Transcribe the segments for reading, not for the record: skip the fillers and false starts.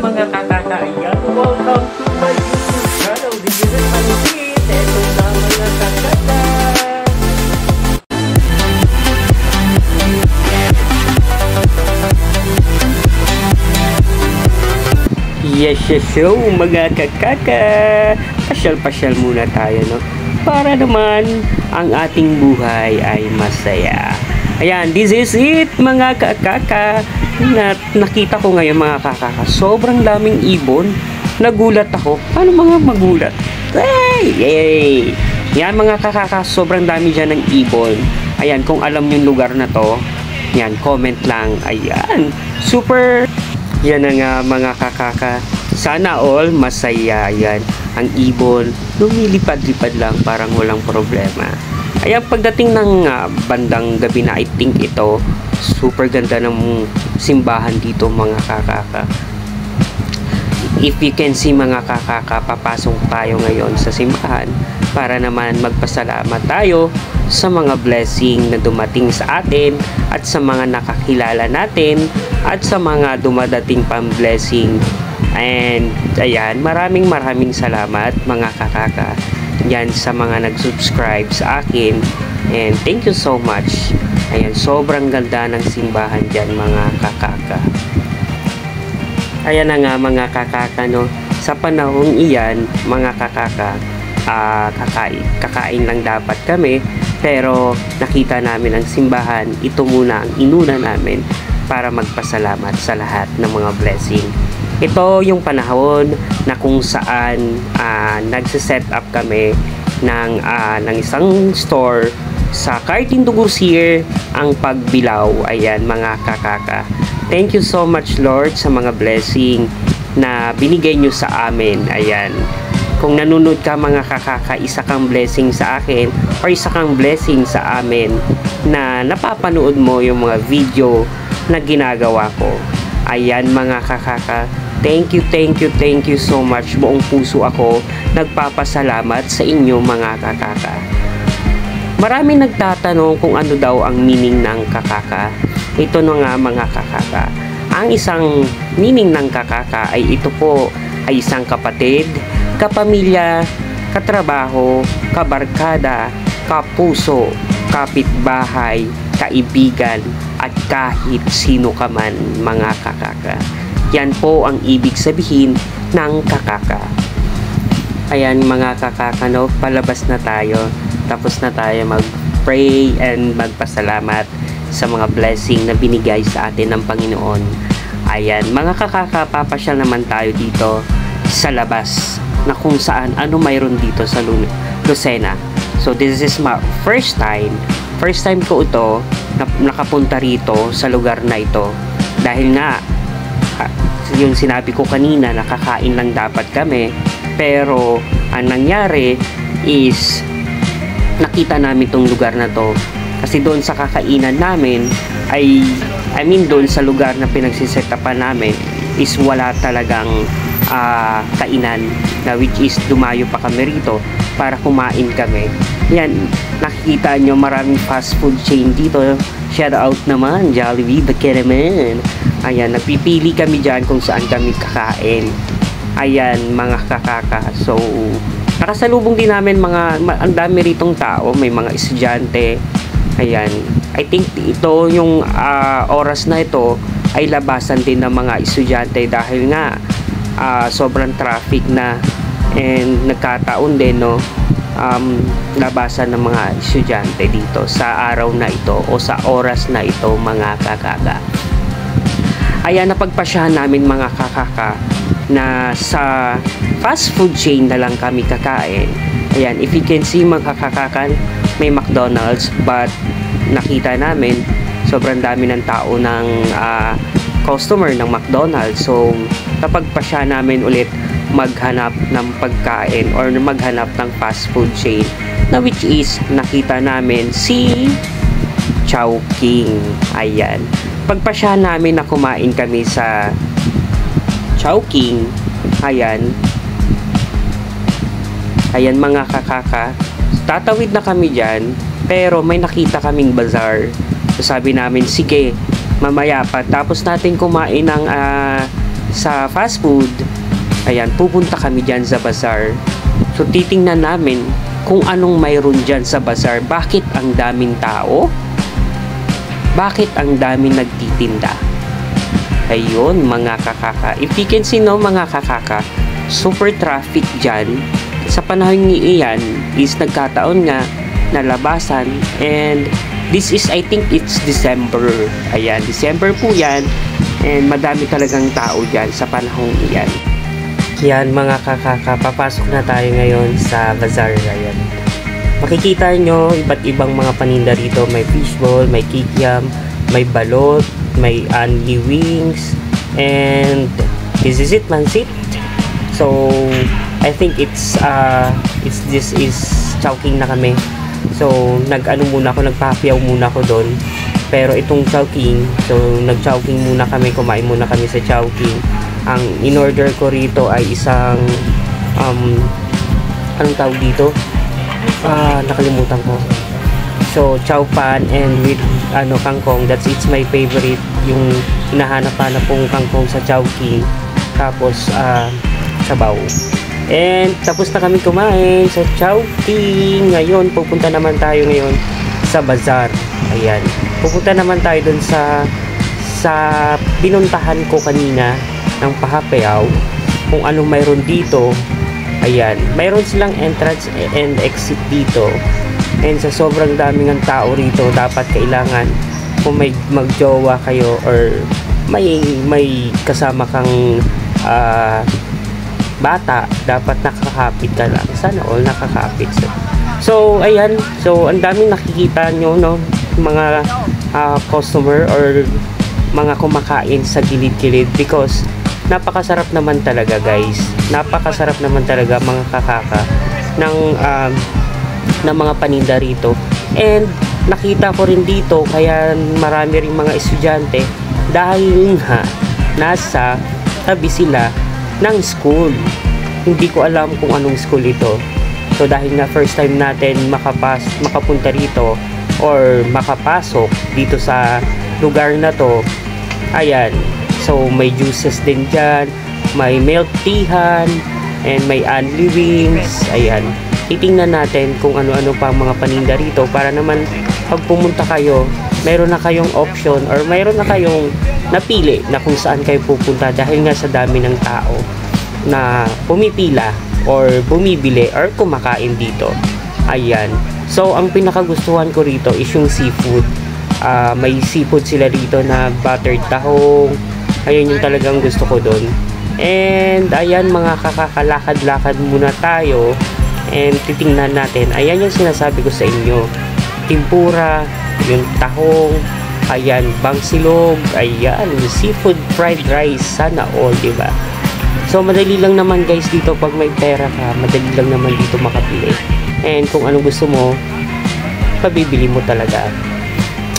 mga kakakaya, welcome to my YouTube channel. This is Pansit. Ito na mga kakaka. Yes, so mga kakaka, pasyal-pasyal muna tayo, no? Para naman ang ating buhay ay masaya. Ayan, this is it mga kakaka. Nakita ko ngayon mga kakaka, sobrang daming ibon. Nagulat ako. Paano mga magulat? Hey! Yan mga kakaka, sobrang dami dyan ng ibon. Ayan, kung alam yung lugar na to, yan, comment lang. Ayan, super. Yan na nga mga kakaka. Sana all masaya. Yan, ang ibon lumilipad-lipad lang, parang walang problema. Ayan, pagdating ng bandang gabi na, I think ito, super ganda ng simbahan dito mga kakaka. If you can see mga kakaka, papasok tayo ngayon sa simbahan para naman magpasalamat tayo sa mga blessing na dumating sa atin at sa mga nakakilala natin at sa mga dumadating pang blessing. And ayan, maraming salamat mga kakaka yan sa mga nag-subscribe sa akin, and thank you so much. Ayan, sobrang ganda ng simbahan dyan mga kakaka. Ayan na nga mga kakaka, no? Sa panahong iyan mga kakaka, kakain lang dapat kami, pero nakita namin ang simbahan. Ito muna ang inuna namin para magpasalamat sa lahat ng mga blessing. Ito yung panahon na kung saan nagsiset up kami ng isang store sa Cartindugusir ang pagbilaw. Ayan mga kakaka. Thank you so much Lord sa mga blessing na binigay nyo sa amin. Ayan. Kung nanonood ka mga kakaka, isa kang blessing sa akin or isa kang blessing sa amin na napapanood mo yung mga video na ginagawa ko. Ayan mga kakaka. Thank you so much. Buong puso ako nagpapasalamat sa inyo mga kakaka. Maraming nagtatanong kung ano daw ang meaning ng kakaka. Ito na nga mga kakaka. Ang isang meaning ng kakaka ay ito po ay isang kapatid, kapamilya, katrabaho, kabarkada, kapuso, kapitbahay, kaibigan, at kahit sino ka man mga kakaka. Yan po ang ibig sabihin ng kakaka. Ayan mga kakaka, no? Palabas na tayo. Tapos na tayo mag-pray and magpasalamat sa mga blessing na binigay sa atin ng Panginoon. Ayan mga kakaka, papasyal naman tayo dito sa labas na kung saan ano mayroon dito sa Lucena. So this is my first time ko ito nakapunta rito sa lugar na ito. Dahil nga yung sinabi ko kanina, nakakain lang dapat kami, pero ang nangyari is nakita namin tong lugar na to kasi doon sa kakainan namin doon sa lugar na pinagsisetapan namin is wala talagang kainan, na which is dumayo pa kami rito para kumain kami. Yan, nakikita nyo maraming fast food chain dito. Shout out naman Jollibee, bakit naman. Ayan, nagpipili kami dyan kung saan kami kakain. Ayan mga kakaka. So nakasalubong din namin ang dami ritong tao, may mga estudyante. Ayan, I think ito yung oras na ito ay labasan din ng mga estudyante dahil nga sobrang traffic na, and nagkataon din, no, labasan ng mga estudyante dito sa araw na ito o sa oras na ito mga kakaka. Ayan, napagpasyahan namin mga kakaka na sa fast food chain na lang kami kakain. Ayan, if you can see mga kakaka, may McDonald's, but nakita namin sobrang dami ng tao ng customer ng McDonald's. So napagpasyahan namin ulit maghanap ng pagkain or maghanap ng fast food chain, na which is nakita namin si Chowking. Ayan, pagpasyahan namin na kumain kami sa Chowking. Ayan mga kakaka, tatawid na kami dyan, pero may nakita kaming bazaar. So sabi namin, sige mamaya pa tapos natin kumain ng sa fast food, ayan, pupunta kami dyan sa bazaar. So titingnan namin kung anong mayroon dyan sa bazaar. Bakit ang daming tao? Bakit ang daming nagtitinda? Ayun, mga kakaka. If you can see, no, mga kakaka, super traffic dyan. Sa panahon iyan is nagkataon nga nalabasan, and this is, I think it's December. Ayan, December po yan, and madami talagang tao dyan sa panahon iyan. Yan, mga kakaka, papasok na tayo ngayon sa bazaar. Ayan, makikita nyo iba't ibang mga paninda rito. May fishball, may kikiam, may balot, may only wings, and this is it, mansit. So I think this is Chowking na kami. So nag-ano muna ako, nagpapiaw muna ako doon. Pero itong Chowking, so nag-Chowking muna kami, kumain muna kami sa Chowking. Ang in-order ko rito ay isang anong tawag dito? Nakalimutan ko. So chow pan and with kangkong. It's my favorite, yung hinahanap-hanap kong kangkong sa Chowking. Tapos sabaw. And tapos na kami kumain sa Chowking. Ngayon pupunta naman tayo ngayon sa bazaar. Ayan, pupunta naman tayo dun sa pinuntahan ko kanina ng Pahapeaw, kung anong mayroon dito. Ayan, mayroon silang entrance and exit dito. And sa sobrang daming ng tao rito, dapat kailangan kung may magjowa kayo or may kasama kang bata, dapat nakakapit ka lang. Sana all nakakapit. So ayan, so ang daming nakikita nyo, no, mga customer or mga kumakain sa gilid-gilid, because napakasarap naman talaga, guys. Napakasarap naman talaga, mga kakaka, ng mga paninda rito. And nakita ko rin dito, kaya marami rin mga estudyante, dahil nga nasa tabi sila ng school. Hindi ko alam kung anong school ito. So dahil nga first time natin makapunta rito or makapasok dito sa lugar na to, ayan, so may juices din dyan, may milk teahan, and may only wings. Ayan, titingnan natin kung ano-ano pa mga paninda rito, para naman pag pumunta kayo, mayroon na kayong option or mayroon na kayong napili na kung saan kayo pupunta, dahil nga sa dami ng tao na pumipila or bumibili or kumakain dito. Ayan, so ang pinakagustuhan ko rito is yung seafood. May seafood sila rito na buttered tahong. Ayun yung talagang gusto ko doon. And ayan, mga kakakalakad-lakad muna tayo and titingnan natin. Ayan yung sinasabi ko sa inyo, tempura, yung tahong, ayan, bangsilog, ayan, seafood fried rice, sana all, diba? So madali lang naman, guys, dito pag may pera ka, madali lang naman dito makapili. And kung ano gusto mo, pabibili mo talaga.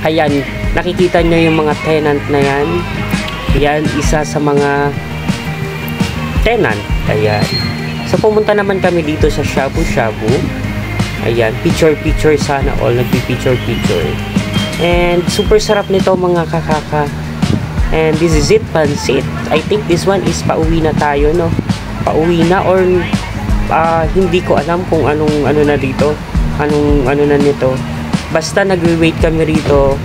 Ayan, nakikita nyo yung mga tenant na yan. Yan, isa sa mga tenant. Ayan. So pumunta naman kami dito sa Shabu Shabu. Ayan, picture sana all, nagpi-picture. And super sarap nito, mga kakaka. And this is it, pansit. I think this one is pauwi na tayo, no? Pauwi na, or hindi ko alam kung anong ano na dito. Anong ano na nito. Basta nagwe-wait kami rito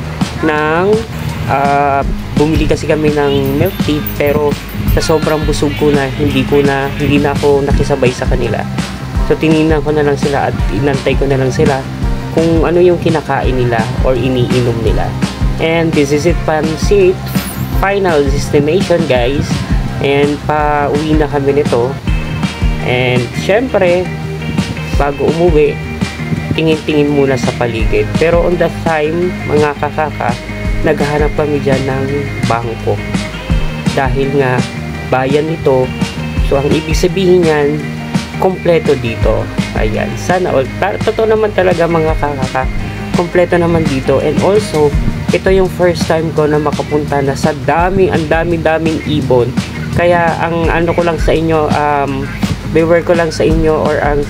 ng bumili kasi kami ng milk tea, pero sa sobrang busog ko na, hindi na ako nakisabay sa kanila. So tinignan ko na lang sila at inantay ko na lang sila kung ano yung kinakain nila or iniinom nila. And this is it, pansit. Final destination, guys. And pauwi na kami nito. And syempre, bago umuwi, tingin-tingin muna sa paligid. Pero on that time, mga kakaka, naghahanap kami dyan ng bangko. Dahil nga, bayan ito. So, ang ibig sabihin yan, kompleto dito. Ayan. Sana all. Totoo naman talaga, mga kakaka. Kompleto naman dito. And also, ito yung first time ko na makapunta na sa ang dami-daming ibon. Kaya, ang ano ko lang sa inyo, beware ko lang sa inyo, or ang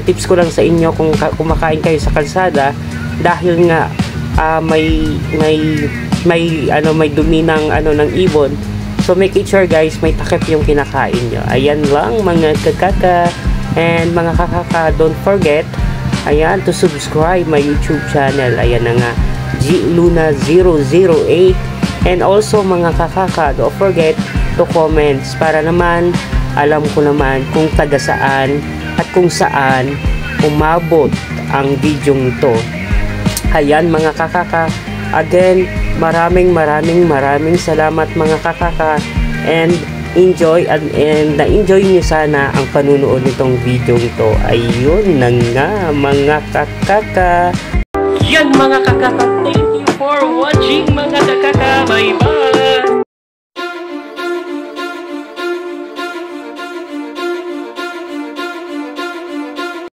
tips ko lang sa inyo kung kumakain kayo sa kalsada, dahil nga may dumi ng ng ibon. So make it sure guys, may takip yung kinakain nyo. Ayan lang mga kakaka. And mga kakaka, don't forget, ayan, to subscribe my YouTube channel. Ayan na nga, GLuna008. And also mga kakaka, don't forget to comments para naman alam ko naman kung taga saan at kung saan umabot ang video nito. Ayan mga kakaka, again, maraming salamat mga kakaka, and enjoy and na-enjoy niyo sana ang panunood nitong video ito. Ayun na nga mga kakaka. Yan mga kakaka, thank you for watching mga kakaka, bye bye.